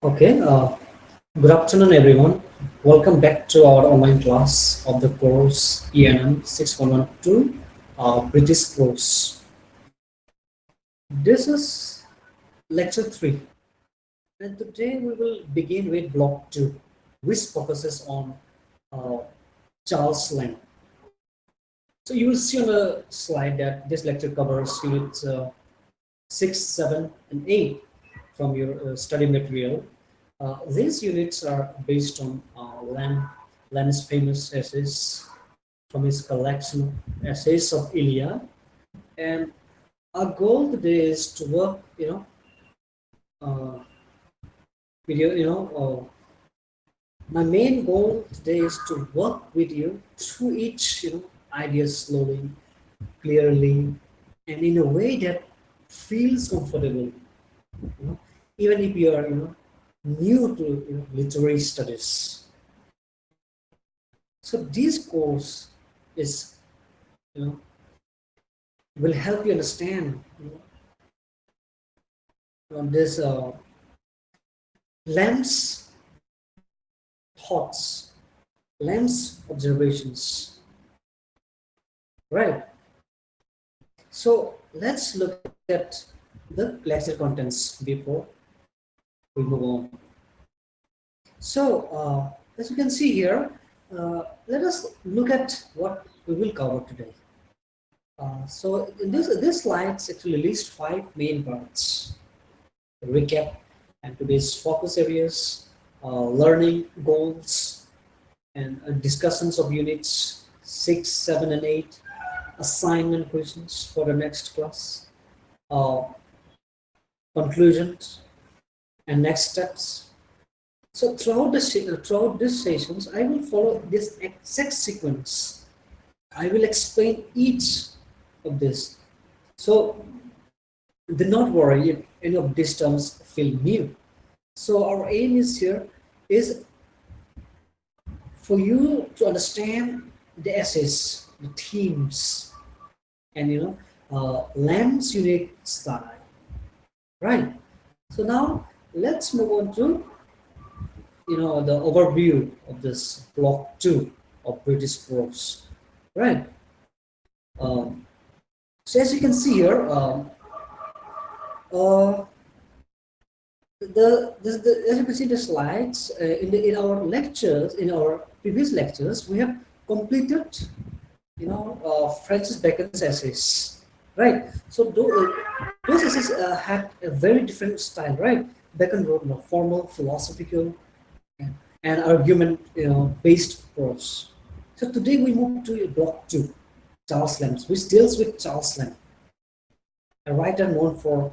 Okay, good afternoon, everyone. Welcome back to our online class of the course ENM 6112 British Prose. This is lecture 3, and today we will begin with block 2, which focuses on uh, Charles Lamb. So you will see on the slide that this lecture covers units 6, 7, and 8 from your study material. These units are based on Lamb's famous essays from his collection of essays of Ilya, and our goal today is to work, uh, with my main goal today is to work with you through each, idea slowly, clearly, and in a way that feels comfortable. You know, even if you are, new to literary studies. So this course is, you know, will help you understand this Lamb's thoughts, Lamb's observations, right? So let's look at the lecture contents before we move on. So as you can see here, let us look at what we will cover today. So in this slides actually list 5 main parts: recap and today's focus areas, learning goals, and discussions of units 6, 7, and 8, assignment questions for the next class, uh, conclusions, and next steps. So throughout these sessions, I will follow this exact sequence. I will explain each of this. So do not worry if any of these terms feel new. So our aim is here is for you to understand the essays, the themes, and Lamb's unique style, right? So now let's move on to the overview of this block 2 of British prose, right? Um, so as you can see here, uh, as you can see the slides in our lectures, in our previous lectures, we have completed Francis Bacon's essays, right? So those essays had a very different style, right? Bacon wrote formal, philosophical, and argument based prose. So today we move to block 2, Charles Lamb, which deals with Charles Lamb, a writer known for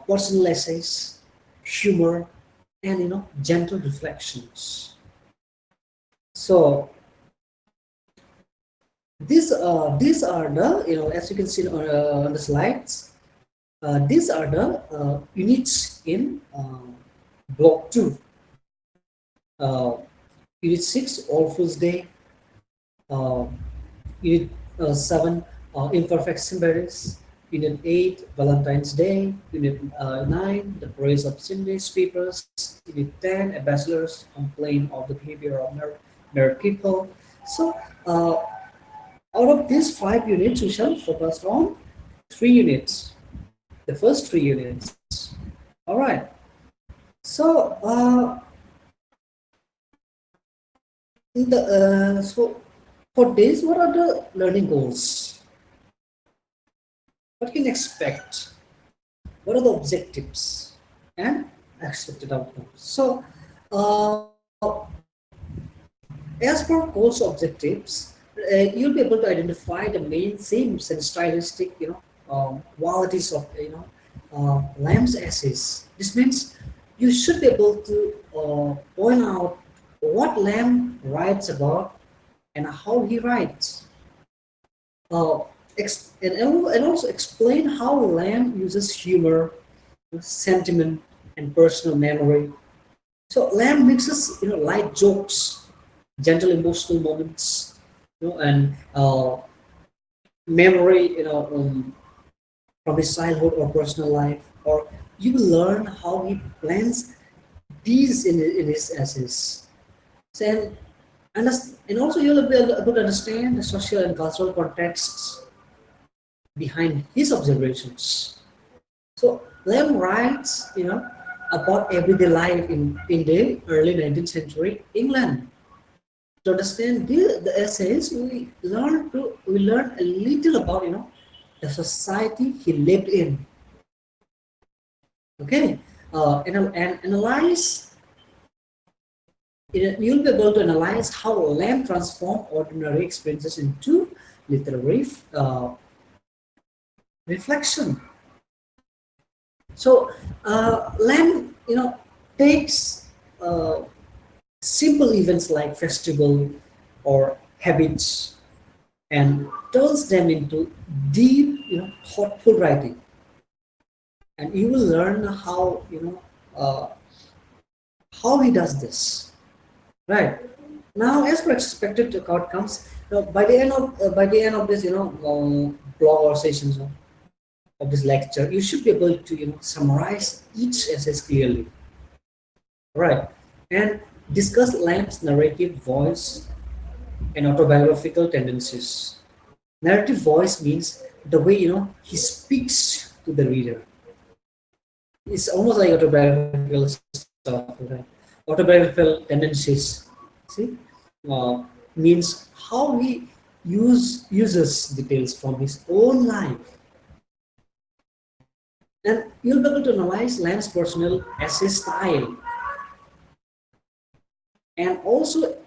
personal essays, humor, and gentle reflections. So these are the as you can see on the slides, these are the units in block 2. Unit 6, All Fools Day. Unit 7, Imperfect Symbols. Unit 8, Valentine's Day. Unit 9, The Praise of Cindy's Papers. Unit 10, A Bachelor's Complaint of the Behavior of Married People. So out of these 5 units, we shall focus on 3 units. The first 3 units. All right. So so for this, what are the learning goals? What can you expect? What are the objectives and expected outcomes? So as per goals objectives, you'll be able to identify the main themes and stylistic qualities of Lamb's essays. This means you should be able to point out what Lamb writes about and how he writes, and also explain how Lamb uses humor, sentiment, and personal memory. So Lamb mixes light jokes, gentle emotional moments, and memory, from his childhood or personal life, or you will learn how he blends these in his essays. So, and also you'll be able to understand the social and cultural contexts behind his observations. So Lamb writes, about everyday life in the early 19th century England. To understand the essays, we learn a little about the society he lived in. Okay, and analyze. You'll be able to analyze how Lamb transformed ordinary experiences into literary reflection. So Lamb, takes simple events like festival or habits and turns them into deep, thoughtful writing. And you will learn how he does this, right? Now, as per expected outcomes, by the end of this, blog or sessions of this lecture, you should be able to summarize each essay clearly, right? And discuss Lamb's narrative voice and autobiographical tendencies. Narrative voice means the way he speaks to the reader. It's almost like autobiographical stuff, right? Autobiographical tendencies. See, means how he uses details from his own life. And you'll be able to analyze Lamb's personal essay style and also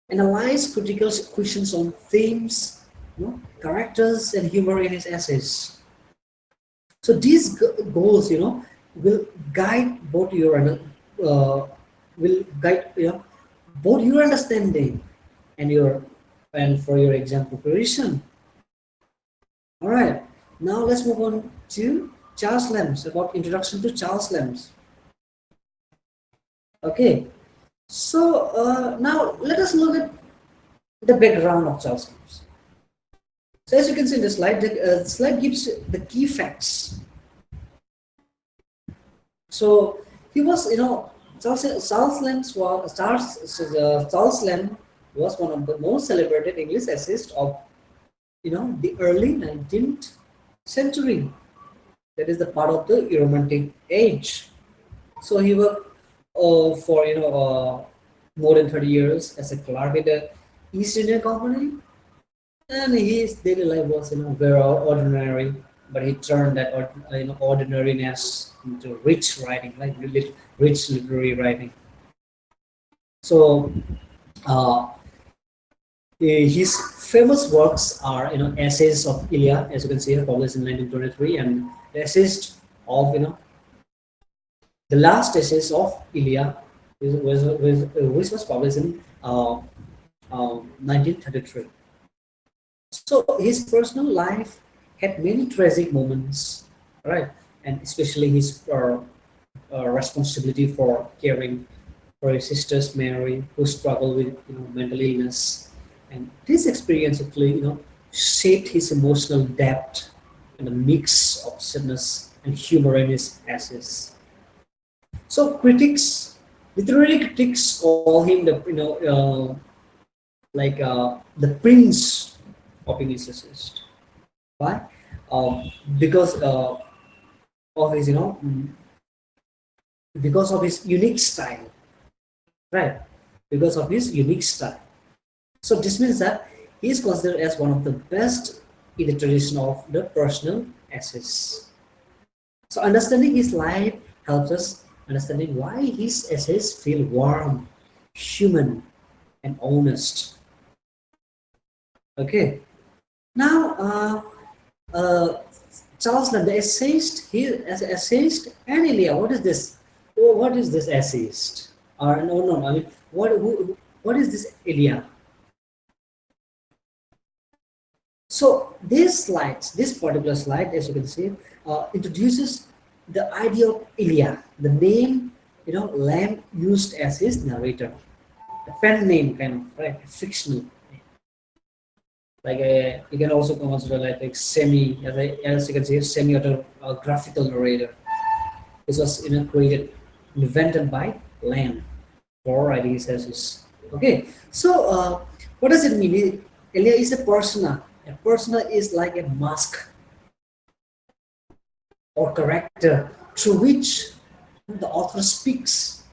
analyze critical questions on themes, characters, and humor in his essays. So these goals, will guide both your both your understanding and for your exam preparation. All right, now let's move on to Charles Lamb's, about introduction to Charles Lamb's. Okay, so now let us look at the background of Charles Lamb's. So as you can see in the slide, the slide gives the key facts. So he was, Charles Lamb was one of the most celebrated English essayists of, the early 19th century. That is the part of the Romantic age. So he worked for more than 30 years as a clerk in the East India Company, and his daily life was very ordinary. But he turned that ordinariness into rich writing, like rich literary writing. So his famous works are essays of Ilya, as you can see here, published in 1923, and the essays of the last essays of Ilya, which was published in 1933. So his personal life had many tragic moments, right? And especially his responsibility for caring for his sisters, Mary, who struggled with mental illness, and this experience actually shaped his emotional depth and a mix of sadness and humor in his essays. So literary critics call him the the prince of English essayists. Why? Because of his because of his unique style, right? Because of his unique style. So this means that he is considered as one of the best in the tradition of the personal essays. So understanding his life helps us understanding why his essays feel warm, human, and honest. Okay. Now, Charles Lamb, the essayist, he as an essayist, and Ilya. What is this? What is this essayist? Or no. I mean, what is this Ilya? So this particular slide, as you can see, introduces the idea of Ilya, the name Lamb used as his narrator, a pen name kind of, right, fictional. Like you can also consider like as you can see, semi-autographical narrator. This was created, invented by Lamb for writing his essays. Okay, so what does it mean? Elia is a persona. A persona is like a mask or character through which the author speaks.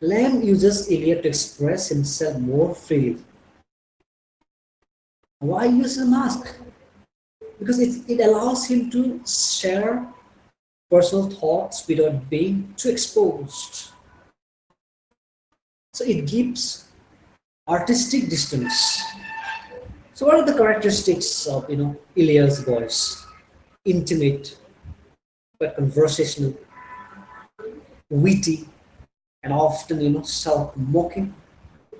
Lamb uses Elia to express himself more freely. Why use a mask? Because it allows him to share personal thoughts without being too exposed. So it gives artistic distance. So what are the characteristics of Elia's voice? Intimate, but conversational, witty, and often self-mocking.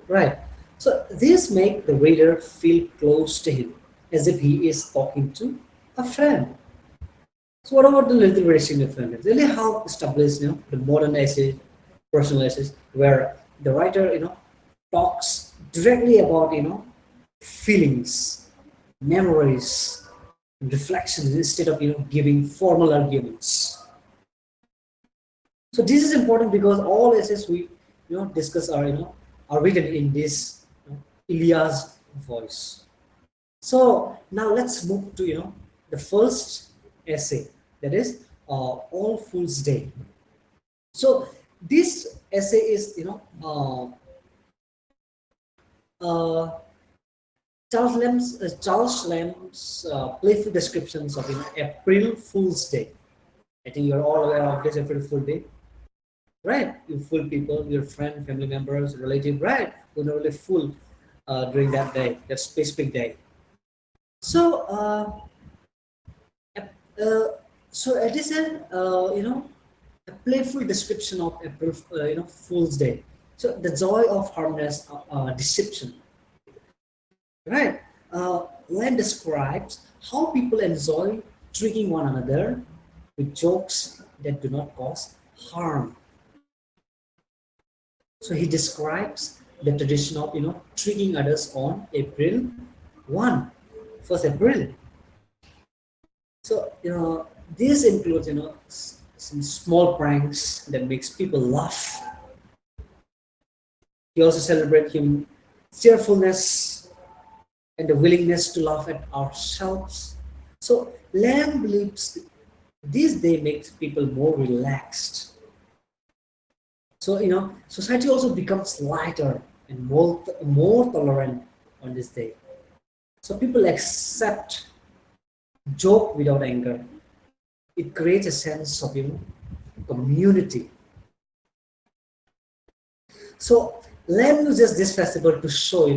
Right. So this make the reader feel close to him, as if he is talking to a friend. So what about the literary significance? Really how establish the modern essay, personal essays, where the writer talks directly about feelings, memories, reflections instead of giving formal arguments. So this is important because all essays we discuss are written in this Ilia's voice. So now let's move to the first essay, that is All Fool's Day. So this essay is uh, Charles Lamb's playful descriptions of April Fool's Day. I think you're all aware of this April Fool Day, right? You fool people, your friend, family members, relative, right? Who normally fool during that day, that specific day. So, uh, so it is a playful description of April, Fool's Day. So the joy of harmless deception, right? Lamb describes how people enjoy tricking one another with jokes that do not cause harm. So he describes the tradition of tricking others on April 1, 1st April. So this includes some small pranks that makes people laugh. He also celebrates human cheerfulness and the willingness to laugh at ourselves. So Lamb believes this day makes people more relaxed. So society also becomes lighter and more tolerant on this day. So people accept joke without anger. It creates a sense of community. So Lamb uses this festival to show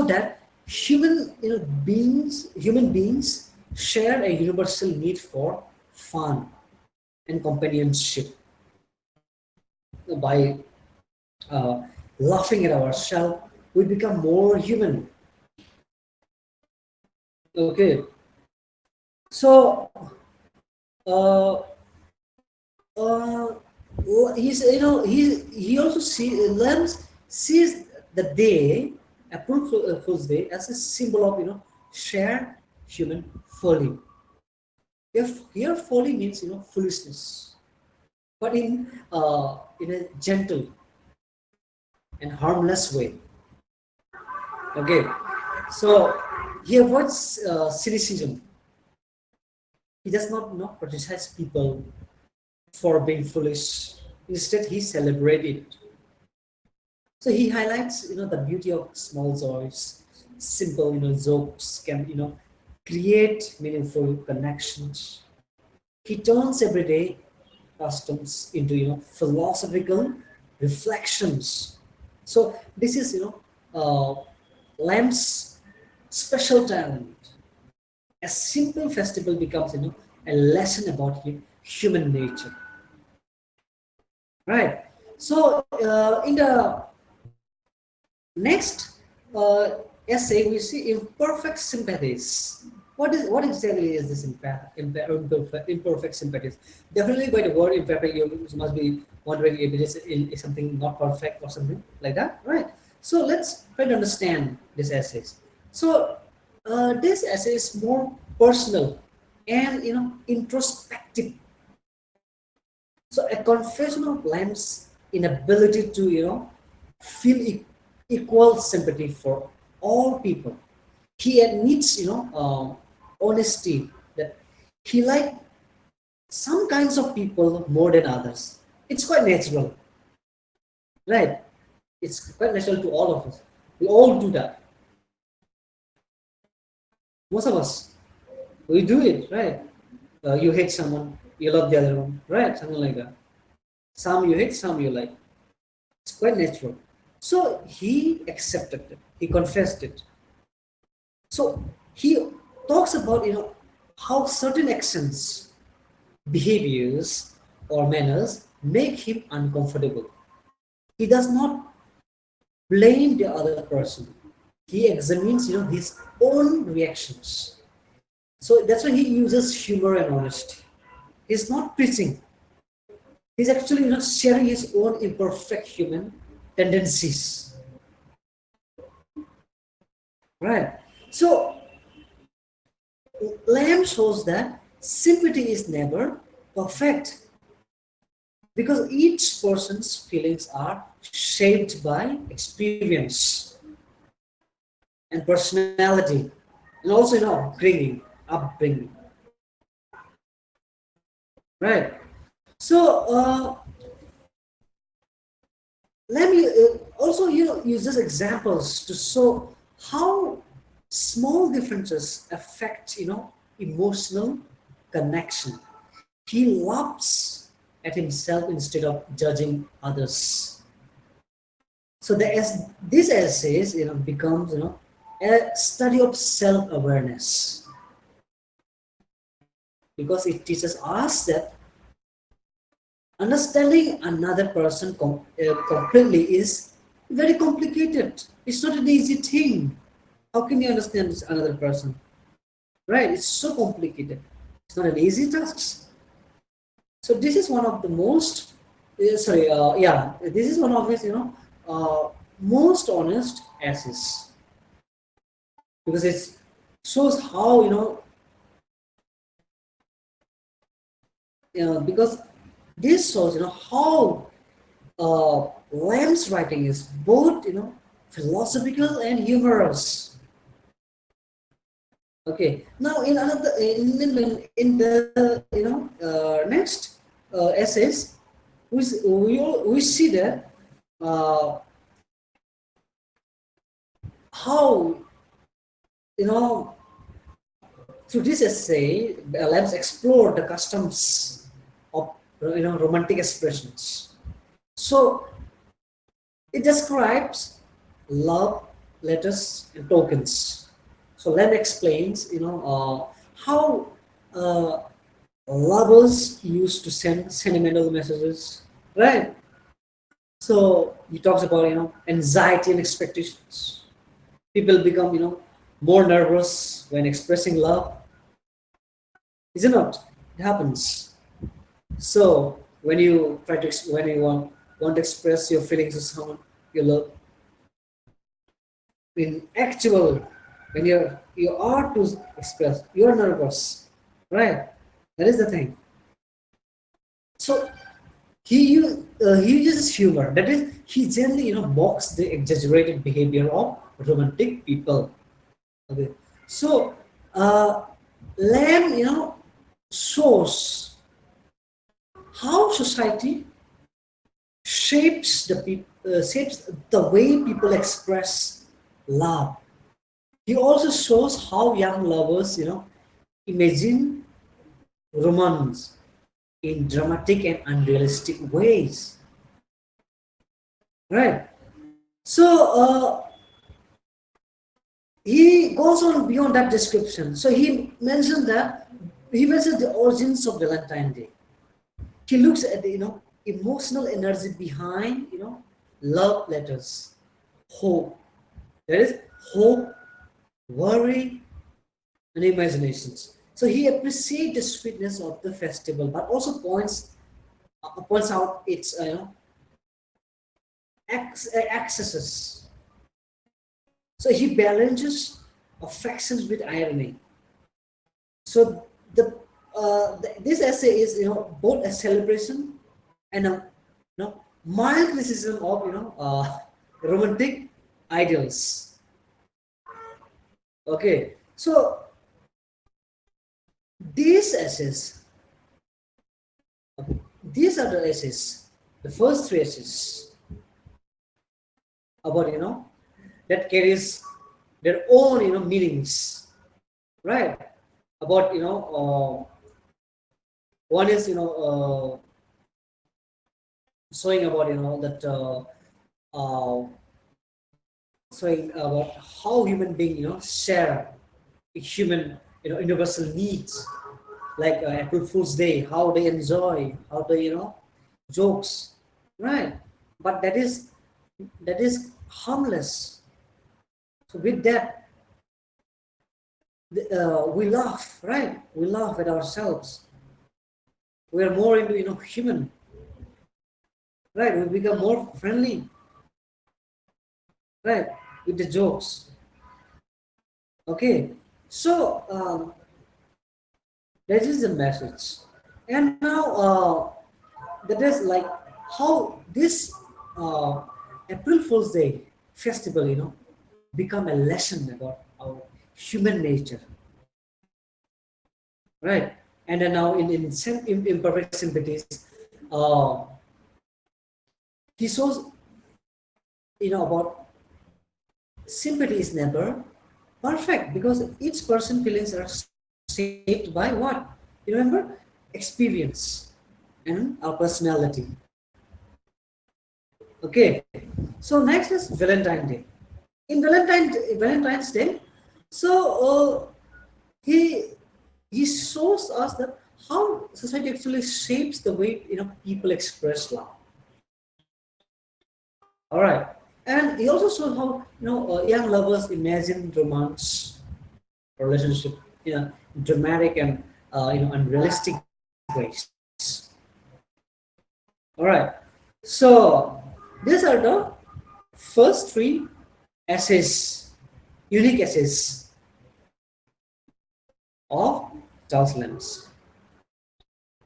that human beings share a universal need for fun and companionship. By uh, laughing at ourselves, we become more human. Okay, so uh, uh, he's he also sees the day, April Fool's Day, as a symbol of shared human folly. If here folly means foolishness, but in a gentle and harmless way. Okay, so he avoids cynicism. He does not criticize people for being foolish. Instead, he celebrates it. So he highlights the beauty of small joys, simple jokes can create meaningful connections. He turns everyday customs into philosophical reflections. So this is Lamb's special talent. A simple festival becomes a lesson about human nature, right? So in the next essay we see imperfect sympathies. What exactly is this imperfect sympathies? Definitely by the word imperfect you must be wondering if it is something not perfect or something like that, right? So let's try to understand this essays. So this essay is more personal and introspective. So a confession of Lamb's inability to, feel equal sympathy for all people. He admits, honesty that he liked some kinds of people more than others. It's quite natural, right? It's quite natural to all of us. We all do that. Most of us, we do it, right? You hate someone, you love the other one, right? Something like that. Some you hate, some you like. It's quite natural. So he accepted it. He confessed it. So he talks about, how certain actions, behaviors, or manners make him uncomfortable. He does not blame the other person. He examines, his own reactions. So that's why he uses humor and honesty. He's not preaching. He's actually, sharing his own imperfect human tendencies. Right. So Lamb shows that sympathy is never perfect because each person's feelings are shaped by experience and personality and also, upbringing. Right. So let me also, uses examples to show how small differences affect, emotional connection. He laughs at himself instead of judging others. So this essays, becomes, a study of self-awareness because it teaches us that understanding another person completely is very complicated. It's not an easy thing. How can you understand another person? Right? It's so complicated. It's not an easy task. So this is one of the most, this is one of his, most honest essays because it shows how, because this shows, how Lamb's writing is both, philosophical and humorous. Okay. Now, in the next essays, we see that how, through this essay, Lambs explored the customs of, romantic expressions. So it describes love letters and tokens. So Lamb explains, how lovers used to send sentimental messages, right? So he talks about, anxiety and expectations. People become, more nervous when expressing love, isn't it? It happens. So when you when you want to express your feelings to someone you love, in actual, when you are to express, you're nervous, right? That is the thing. So he uses humor. That is, he generally, mocks the exaggerated behavior of romantic people. Okay. So Lamb, shows how society shapes the way people express love. He also shows how young lovers, imagine romance in dramatic and unrealistic ways. Right. So he goes on beyond that description. So he mentions the origins of Valentine's Day. He looks at the, emotional energy behind, love letters, hope. There is hope, worry, and imaginations. So he appreciates the sweetness of the festival, but also points out its, excesses. So he balances affections with irony. So this essay is, both a celebration and mild criticism of romantic ideals. Okay, so these essays, these are the essays, the first three essays about that carries their own meanings, right? About one is showing about that uh, showing about how human being share human universal needs, like April Fool's Day, how they enjoy, how they jokes, right? But that is harmless. So with that, we laugh, right? We laugh at ourselves. We are more into human, right? We become more friendly, right? With the jokes. Okay, so that is the message. And now that is like how this uh, April Fool's Day festival, become a lesson about our human nature, right? And then now in imperfect sympathies, uh, he shows about sympathy is never perfect because each person feelings are shaped by what? You remember? Experience and our personality. Okay. So next is Valentine's Day. In Valentine's Day, so he he shows us that how society actually shapes the way people express love. All right, and he also shows how young lovers imagine romance, relationship, dramatic and unrealistic ways. All right, so these are the first three essays, unique essays of Charles Lam's.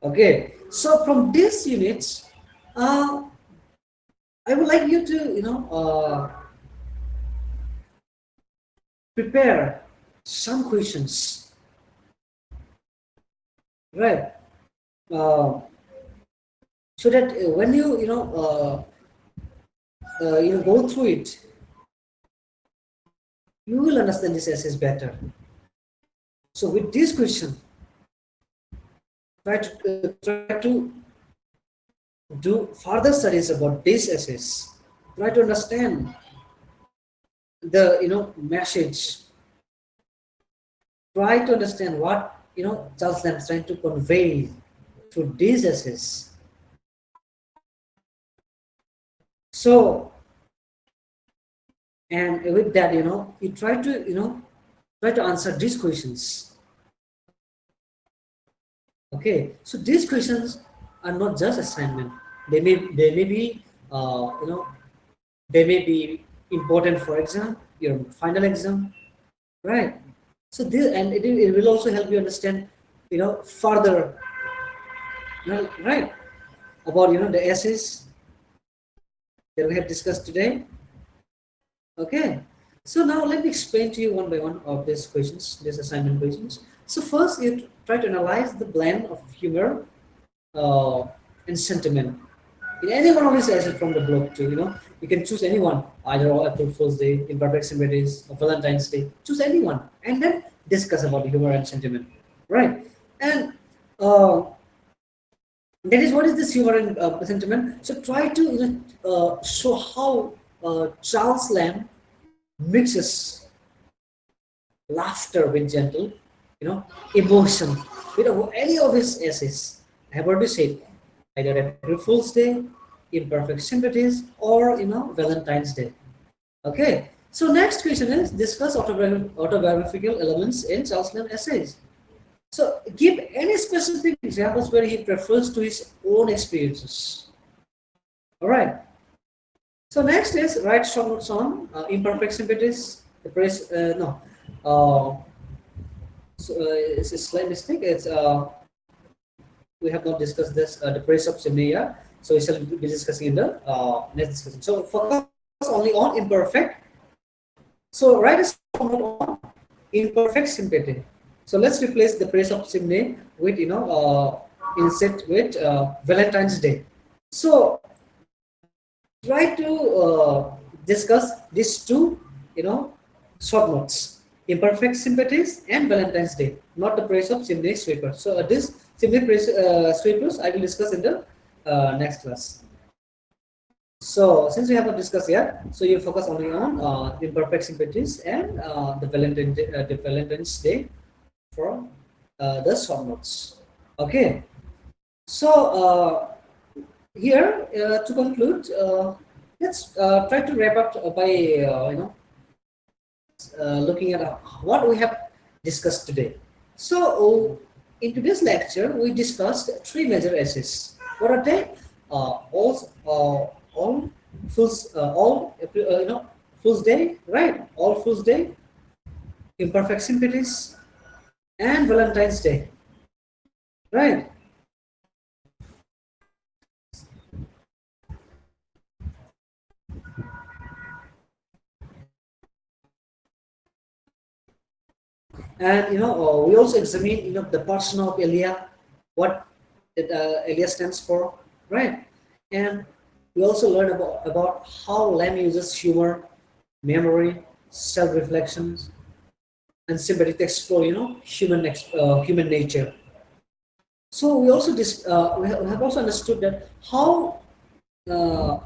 Okay, so from these units, I would like you to prepare some questions, right? So that when you go through it, you will understand this essays better. So with this question, try to do further studies about these essays. Try to understand the message. Try to understand what Charles Lamb is trying to convey through these essays. So, and with that, you try to answer these questions. Okay, so these questions are not just assignment. They may be they may be important for exam, your final exam, right? So this, and it will also help you understand further, right, about the essays that we have discussed today. Okay, so now let me explain to you one by one of these questions, these assignment questions. So first, you try to analyze the blend of humor uh, and sentiment in any one of these essays from the Block-2. You can choose anyone, either April Fool's Day, Imperfect Sympathies, or Valentine's Day. Choose anyone, and then discuss about humor and sentiment, right? And that is what is this humor and sentiment. So try to show how Charles Lamb mixes laughter with gentle, emotion with any of his essays. I have already said either April Fool's Day, Imperfect Sympathies, or Valentine's Day. Okay. So next question is discuss autobiographical elements in Charles Lamb essays. So give any specific examples where he refers to his own experiences. All right. So next is write short notes on imperfect sympathies. The praise no. So it's a slight mistake. It's we have not discussed this. The praise of Semia. So we shall be discussing in the next discussion. So focus only on imperfect. So write a short note on imperfect sympathy. So let's replace the praise of chimney with instead with Valentine's Day. So try to discuss these two short notes: imperfect sympathies and Valentine's Day, not the praise of chimney sweeper. So this chimney praise sweepers I will discuss in the next class. So since we have not discussed yet, so you focus only on imperfect sympathies and the Valentine's Day for the short notes. Okay. So here to conclude, let's try to wrap up by looking at what we have discussed today. So in today's lecture, we discussed three major essays. What are they? All Fool's Fool's Day, right? All Fool's Day, imperfect sympathies, and Valentine's Day, right? And we also examine the person of Elia, what Elia stands for, right? And we also learn about how Lamb uses humor, memory, self-reflections, and sympathy to explore human nature. So we also we have also understood that how uh,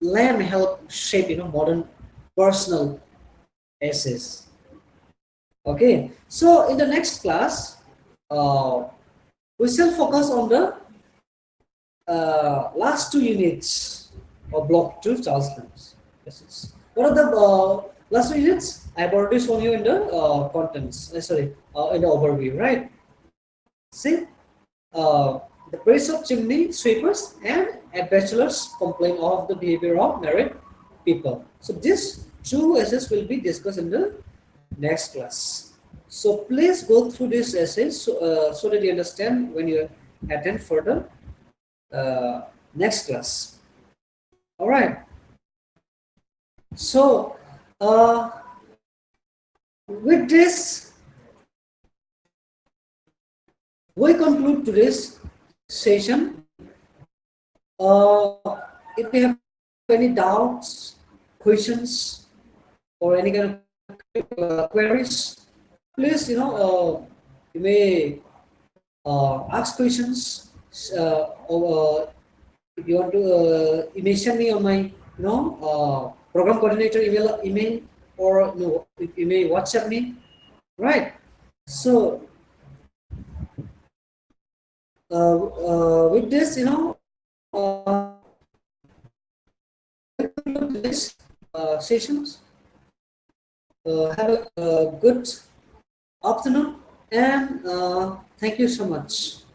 Lamb helped shape modern personal essays. Okay, so in the next class, we shall focus on the last two units of Block-2 Charles Lam's essays. What are the last two units? I've already shown you in the contents. In the overview, right? See, the praise of chimney sweepers and a bachelor's complaint of the behavior of married people. So these two essays will be discussed in the next class. So please go through these essays so that you understand when you attend further next class. All right. So with this, we conclude today's session. If you have any doubts, questions, or any kind of queries, please you may ask questions. Or if you want to, you may send me on my program coordinator email, or you may WhatsApp me, right? So with this, this sessions. Have a good afternoon, and thank you so much.